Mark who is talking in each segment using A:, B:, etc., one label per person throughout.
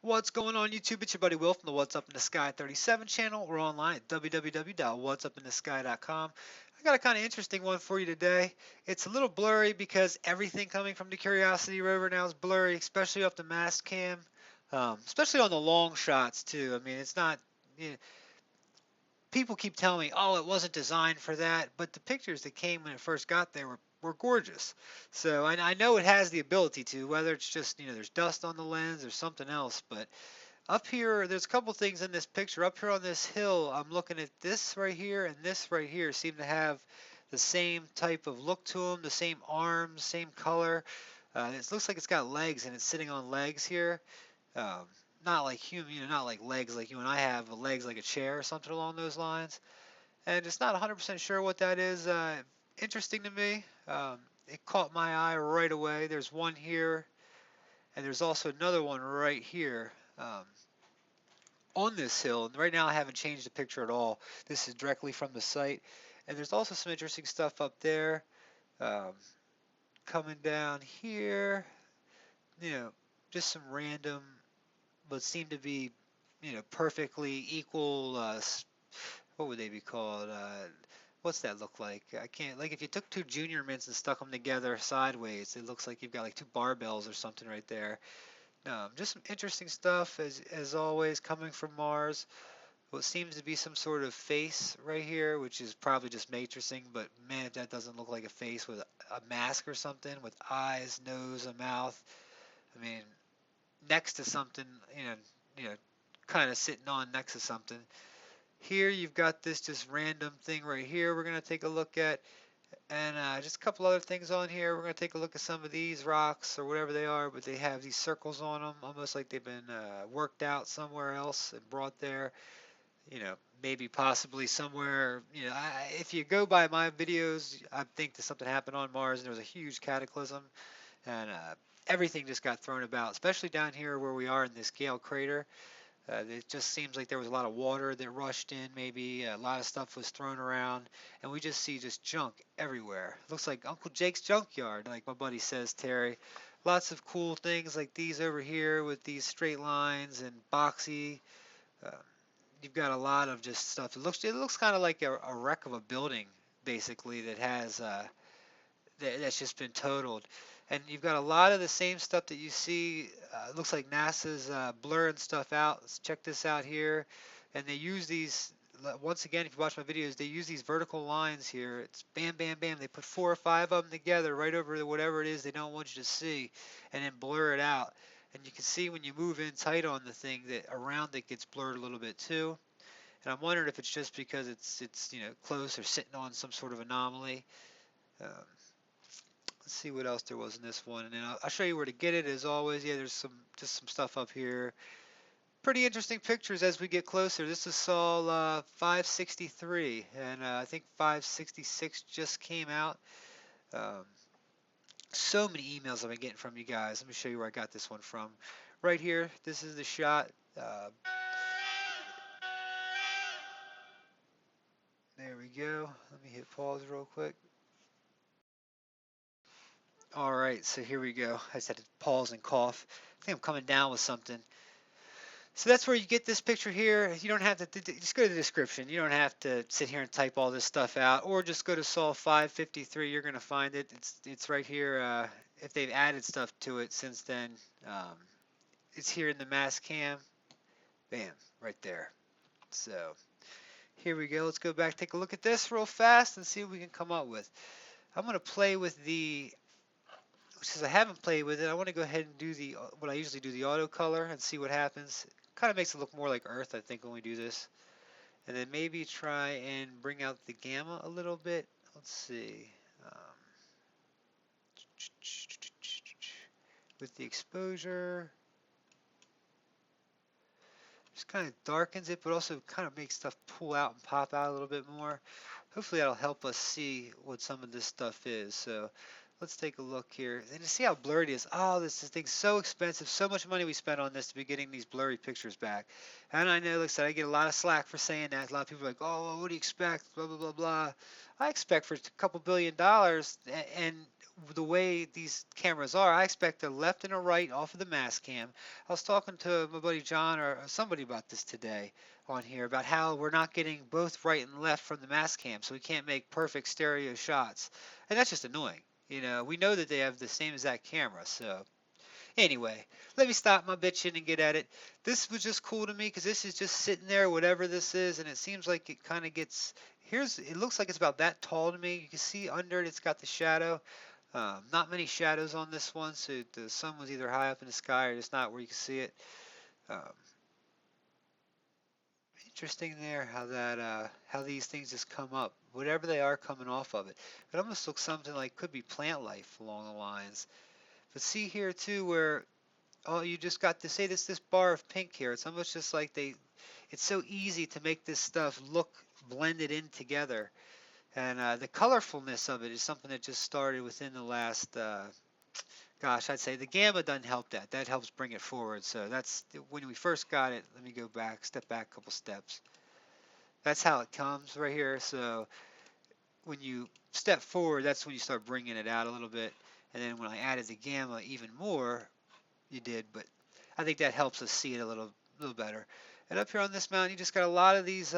A: What's going on YouTube? It's your buddy Will from the What's Up in the Sky 37 channel. We're online at www.whatsupinthesky.com. I got a kind of interesting one for you today. It's a little blurry because everything coming from the Curiosity rover now is blurry, especially off the mast cam, especially on the long shots too. I mean, it's not, you know, people keep telling me, oh, it wasn't designed for that, but the pictures that came when it first got there were gorgeous. So I know it has the ability to, whether it's just, there's dust on the lens or something else, but up here, there's a couple things in this picture. Up here on this hill, I'm looking at this right here and this right here seem to have the same type of look to them, the same arms, same color. It looks like it's got legs and it's sitting on legs here. Um, not like human, not like legs like you and I have, but legs like a chair or something along those lines. And it's not 100% sure what that is. Interesting to me. It caught my eye right away. There's one here, and there's also another one right here. On this hill. And right now I haven't changed the picture at all. This is directly from the site. And there's also some interesting stuff up there. Um, Coming down here, you know, just some random, but seem to be, perfectly equal. What would they be called? What's that look like? I can't, like if you took two junior mints and stuck them together sideways, it looks like you've got like two barbells or something right there. Just some interesting stuff as always coming from Mars. What seems to be some sort of face right here, which is probably just matrixing, but man, if that doesn't look like a face with a mask or something with eyes, nose, a mouth. I mean, next to something, you know, kind of sitting on next to something. Here you've got this just random thing right here we're going to take a look at, and just a couple other things on here. We're going to take a look at some of these rocks or whatever they are, but they have these circles on them, almost like they've been worked out somewhere else and brought there. Maybe possibly somewhere, if you go by my videos, I think that something happened on Mars and there was a huge cataclysm and everything just got thrown about, especially down here where we are in this Gale crater. It just seems like there was a lot of water that rushed in, maybe a lot of stuff was thrown around, and we just see just junk everywhere. Looks like Uncle Jake's junkyard, like my buddy says, Terry. Lots of cool things like these over here with these straight lines and boxy. Uh, you've got a lot of just stuff. It looks kind of like a wreck of a building, basically that has that's just been totaled. And you've got a lot of the same stuff that you see. It looks like NASA's blurring stuff out. Let's check this out here. And they use these, once again, if you watch my videos, they use these vertical lines here. It's bam, bam, bam. They put 4 or 5 of them together right over whatever it is they don't want you to see and then blur it out. And you can see when you move in tight on the thing that around it gets blurred a little bit too. And I'm wondering if it's just because it's close or sitting on some sort of anomaly. Um, let's see what else there was in this one, and then I'll show you where to get it as always. Yeah, there's some stuff up here. Pretty interesting pictures as we get closer. This is Sol 563, and I think 566 just came out. Um, so many emails I've been getting from you guys. Let me show you where I got this one from. Right here, this is the shot. There we go. Let me hit pause real quick. All right, so here we go. I just had to pause and cough. I think I'm coming down with something. So that's where you get this picture here. You don't have to just go to the description. You don't have to sit here and type all this stuff out, or just go to Sol 553. You're going to find it. It's right here. If they've added stuff to it since then, um, it's here in the mass cam. Bam, right there. So here we go. Let's go back, take a look at this real fast, and see what we can come up with. I'm going to play with the since I haven't played with it, I want to go ahead and do the what I usually do, the auto color, and see what happens. Kind of makes it look more like Earth, I think, when we do this. And then maybe try and bring out the gamma a little bit. Let's see. Um, with the exposure, just kind of darkens it, but also kind of makes stuff pull out and pop out a little bit more. Hopefully that'll help us see what some of this stuff is. So let's take a look here. And to see how blurry it is. Oh, this thing's so expensive. So much money we spent on this to be getting these blurry pictures back. And I know, like I said, I get a lot of slack for saying that. A lot of people are like, oh, well, what do you expect? Blah, blah, blah, blah. I expect for a couple $1 billion, and the way these cameras are, I expect a left and a right off of the mask cam. I was talking to my buddy John or somebody about this today on here about how we're not getting both right and left from the mask cam, so we can't make perfect stereo shots, and that's just annoying. We know that they have the same exact camera, so anyway, let me stop my bitching and get at it. This was just cool to me because this is just sitting there, whatever this is, and it seems like it kind of gets. It looks like it's about that tall to me. You can see under it, it's got the shadow. Not many shadows on this one, so the sun was either high up in the sky or just not where you can see it. Um, Interesting there how these things just come up, whatever they are coming off of it. It almost looks something like could be plant life along the lines. But see here too where you just got to say this bar of pink here. It's almost just like it's so easy to make this stuff look blended in together. And the colorfulness of it is something that just started within the last, gosh, I'd say the gamma doesn't help that. That helps bring it forward. So that's when we first got it. Let me go back, step back a couple steps. That's how it comes right here. So when you step forward, that's when you start bringing it out a little bit. And then when I added the gamma even more, you did, but I think that helps us see it a little better. And up here on this mountain, you just got a lot of these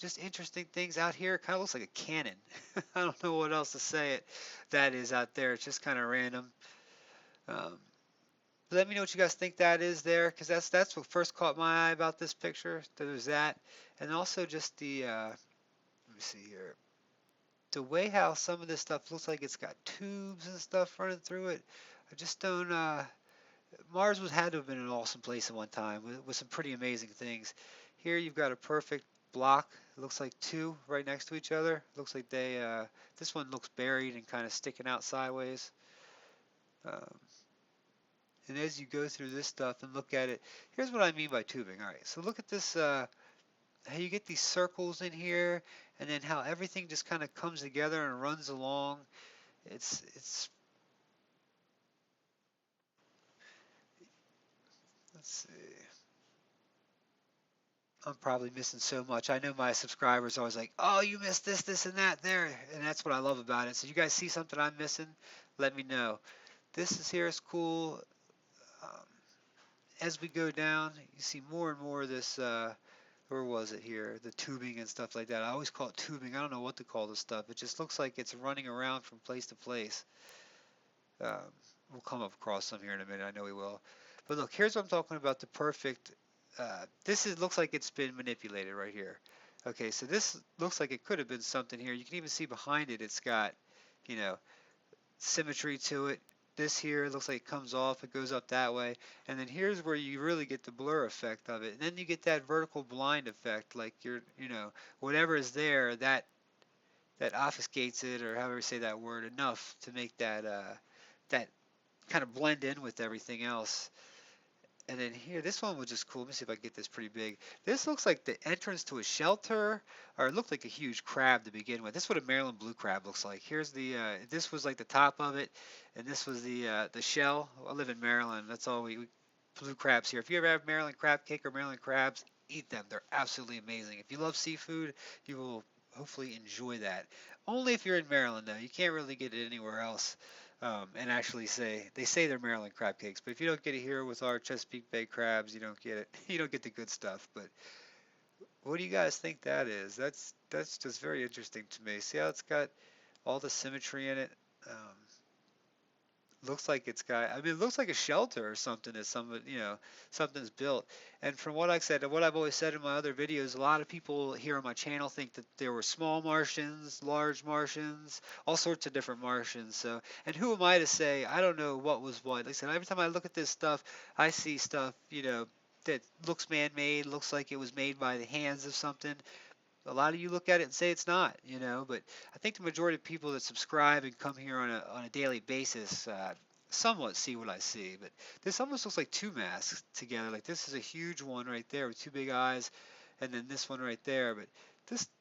A: just interesting things out here. It kind of looks like a cannon. I don't know what else to say that is out there. It's just kind of random. Um, Let me know what you guys think that is there, because that's what first caught my eye about this picture. There's that, and also just let me see here, the way how some of this stuff looks like it's got tubes and stuff running through it. I just don't. Mars had to have been an awesome place at one time with some pretty amazing things. Here you've got a perfect block. It looks like two right next to each other. Looks like this one looks buried and kind of sticking out sideways. Um, and as you go through this stuff and look at it, here's what I mean by tubing. All right, so look at this, how you get these circles in here, and then how everything just kind of comes together and runs along. It's let's see. I'm probably missing so much. I know my subscribers are always like, "Oh, you missed this, this, and that there," and that's what I love about it. So you guys see something I'm missing, let me know. This is here is cool. Um, as we go down, you see more and more of this. Where was it here? The tubing and stuff like that. I always call it tubing. I don't know what to call this stuff. It just looks like it's running around from place to place. Um, we'll come up across some here in a minute. I know we will. But look, here's what I'm talking about. The perfect. Looks like it's been manipulated right here. Okay, so this looks like it could have been something here. You can even see behind it. It's got, you know, symmetry to it. This here looks like it comes off, it goes up that way, and then here's where you really get the blur effect of it. And then you get that vertical blind effect, like whatever is there, that obfuscates it, or however you say that word, enough to make that kind of blend in with everything else. And then here, this one was just cool. Let me see if I can get this pretty big. This looks like the entrance to a shelter, or it looked like a huge crab to begin with. This is what a Maryland blue crab looks like. Here's this was like the top of it, and this was the shell. I live in Maryland. That's all we blue crabs here. If you ever have Maryland crab cake or Maryland crabs, eat them. They're absolutely amazing. If you love seafood, you will hopefully enjoy that. Only if you're in Maryland, though. You can't really get it anywhere else. And actually they say they're Maryland crab cakes, but if you don't get it here with our Chesapeake Bay crabs, you don't get it. You don't get the good stuff. But what do you guys think that is? That's just very interesting to me. See how it's got all the symmetry in it. Looks like it's got. I mean, it looks like a shelter or something that something's built. And from what I said, and what I've always said in my other videos, a lot of people here on my channel think that there were small Martians, large Martians, all sorts of different Martians. So, and who am I to say? I don't know what was what. Like I said, every time I look at this stuff, I see stuff, that looks man-made, looks like it was made by the hands of something. A lot of you look at it and say it's not, but I think the majority of people that subscribe and come here on a daily basis somewhat see what I see. But this almost looks like two masks together. Like this is a huge one right there with two big eyes, and then this one right there. But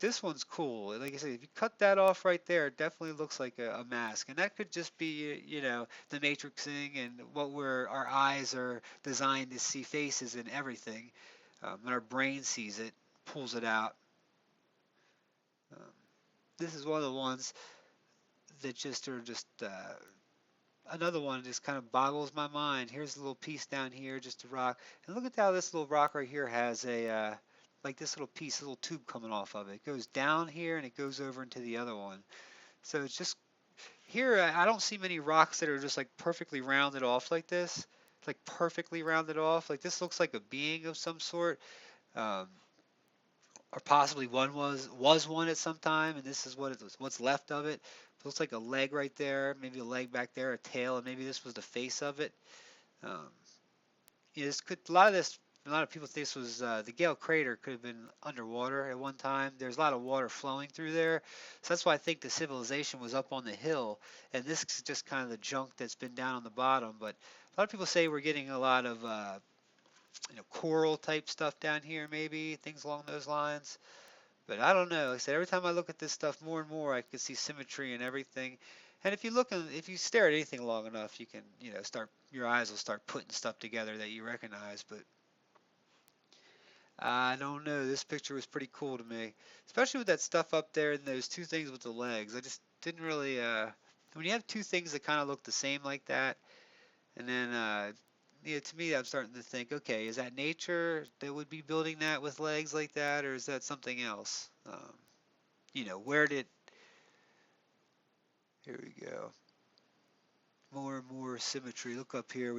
A: this one's cool. Like I said, if you cut that off right there, it definitely looks like a mask, and that could just be the matrixing and our eyes are designed to see faces and everything, and our brain sees it, pulls it out. Um, this is one of the ones that just are just another one that just kind of boggles my mind. Here's a little piece down here, just a rock, and look at how this little rock right here has a like this little piece, a little tube coming off of it. It goes down here and it goes over into the other one. So it's just here. I don't see many rocks that are just like perfectly rounded off like this. Like perfectly rounded off. Like this looks like a being of some sort. Um, or possibly one was one at some time, and this is what it was, what's left of it. It looks like a leg right there, maybe a leg back there, a tail, and maybe this was the face of it. Um, yeah, this could a lot of this. A lot of people think this was the Gale crater could have been underwater at one time. There's a lot of water flowing through there, so that's why I think the civilization was up on the hill, and this is just kind of the junk that's been down on the bottom. But a lot of people say we're getting a lot of coral type stuff down here, maybe things along those lines. But I don't know. Like I said, every time I look at this stuff more and more, I can see symmetry and everything. And if you stare at anything long enough, you can, start your eyes will start putting stuff together that you recognize. But I don't know. This picture was pretty cool to me, especially with that stuff up there and those two things with the legs. I just didn't really. When you have two things that kind of look the same like that, and then to me, I'm starting to think, okay, is that nature that would be building that with legs like that, or is that something else? Where did, here we go, more and more symmetry. Look up here,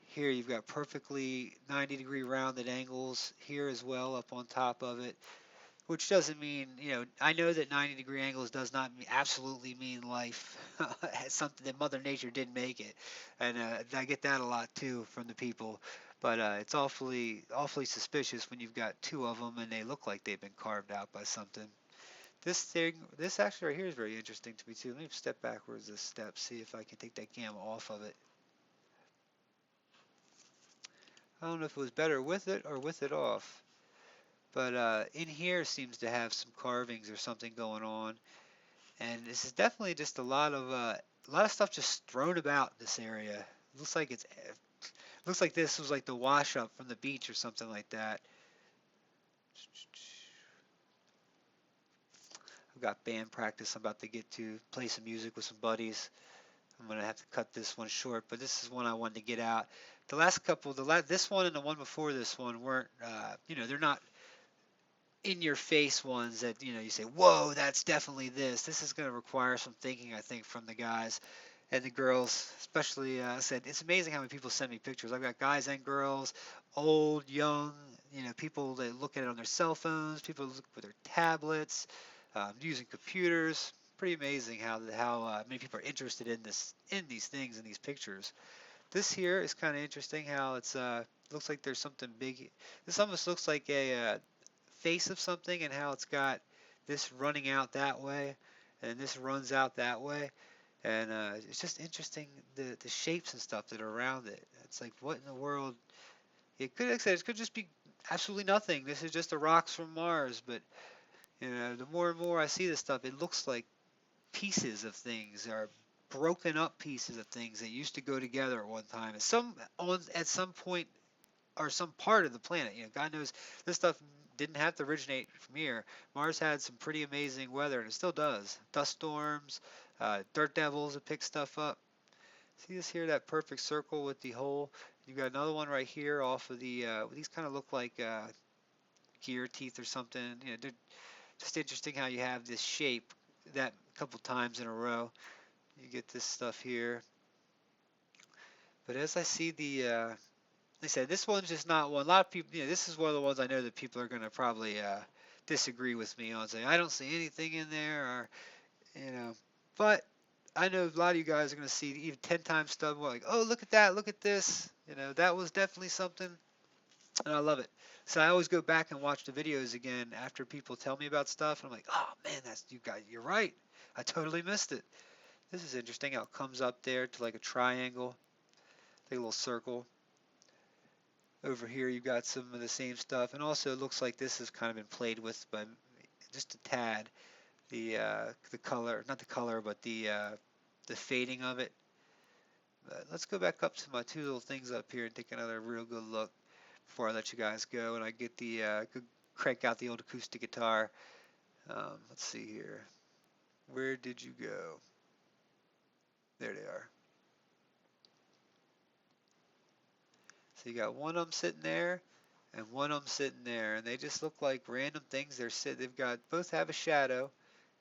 A: here you've got perfectly 90-degree rounded angles here as well up on top of it, which doesn't mean, I know that 90-degree angles does not absolutely mean life. It's something that Mother Nature did make it, and I get that a lot too from the people. But it's awfully suspicious when you've got two of them and they look like they've been carved out by something. This actually right here is very interesting to me too. Let me step backwards a step, see if I can take that gamma off of it. I don't know if it was better with it or with it off. But in here seems to have some carvings or something going on. And this is definitely just a lot of stuff just thrown about in this area. Looks like this was like the wash up from the beach or something like that. I've got band practice I'm about to get to, play some music with some buddies. I'm gonna have to cut this one short, but this is one I wanted to get out. The last couple, this one and the one before this one weren't, they're not in your face ones that you say, whoa, that's definitely this. This is going to require some thinking, I think, from the guys and the girls, especially. I said it's amazing how many people send me pictures. I've got guys and girls, old, young, people that look at it on their cell phones, people look with their tablets, using computers. Pretty amazing how many people are interested in these things in these pictures. This here is kind of interesting how it's looks like there's something big. This almost looks like a face of something, and how it's got this running out that way and this runs out that way, and it's just interesting the shapes and stuff that are around it. It's like, what in the world? Like I said, it could just be absolutely nothing. This is just the rocks from Mars. But the more and more I see this stuff, it looks like pieces of things, or broken up pieces of things that used to go together at one time, at some point, or some part of the planet. God knows this stuff didn't have to originate from here. Mars had some pretty amazing weather, and it still does. Dust storms, dirt devils that pick stuff up. See this here, that perfect circle with the hole? You've got another one right here off of these kind of look like gear teeth or something. They're just interesting how you have this shape that a couple times in a row. You get this stuff here. But as I see like I said, this one's just not one. A lot of people, this is one of the ones I know that people are going to probably disagree with me on, saying I don't see anything in there, or But I know a lot of you guys are going to see even 10 times stub, like, oh, look at that, look at this. That was definitely something, and I love it. So I always go back and watch the videos again after people tell me about stuff, and I'm like, oh man, you're right. I totally missed it. This is interesting how it comes up there to like a triangle, like a little circle. Over here you've got some of the same stuff, and also it looks like this has kind of been played with by just a tad. The color, not the color, but the fading of it. But let's go back up to my two little things up here and take another real good look before I let you guys go, and I get crank out the old acoustic guitar. Let's see here. Where did you go? There they are. So you got one of them sitting there and one of them sitting there, and they just look like random things. They've got both have a shadow,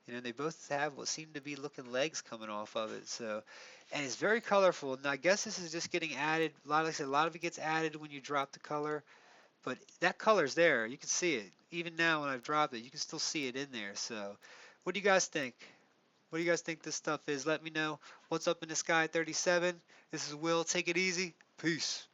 A: and they both have what seem to be looking legs coming off of it. So, and it's very colorful. And I guess this is just getting added. Like I said, a lot of it gets added when you drop the color, but that color's there. You can see it. Even now when I've dropped it, you can still see it in there. So, what do you guys think? What do you guys think this stuff is? Let me know. What's up in the sky 37? This is Will. Take it easy. Peace.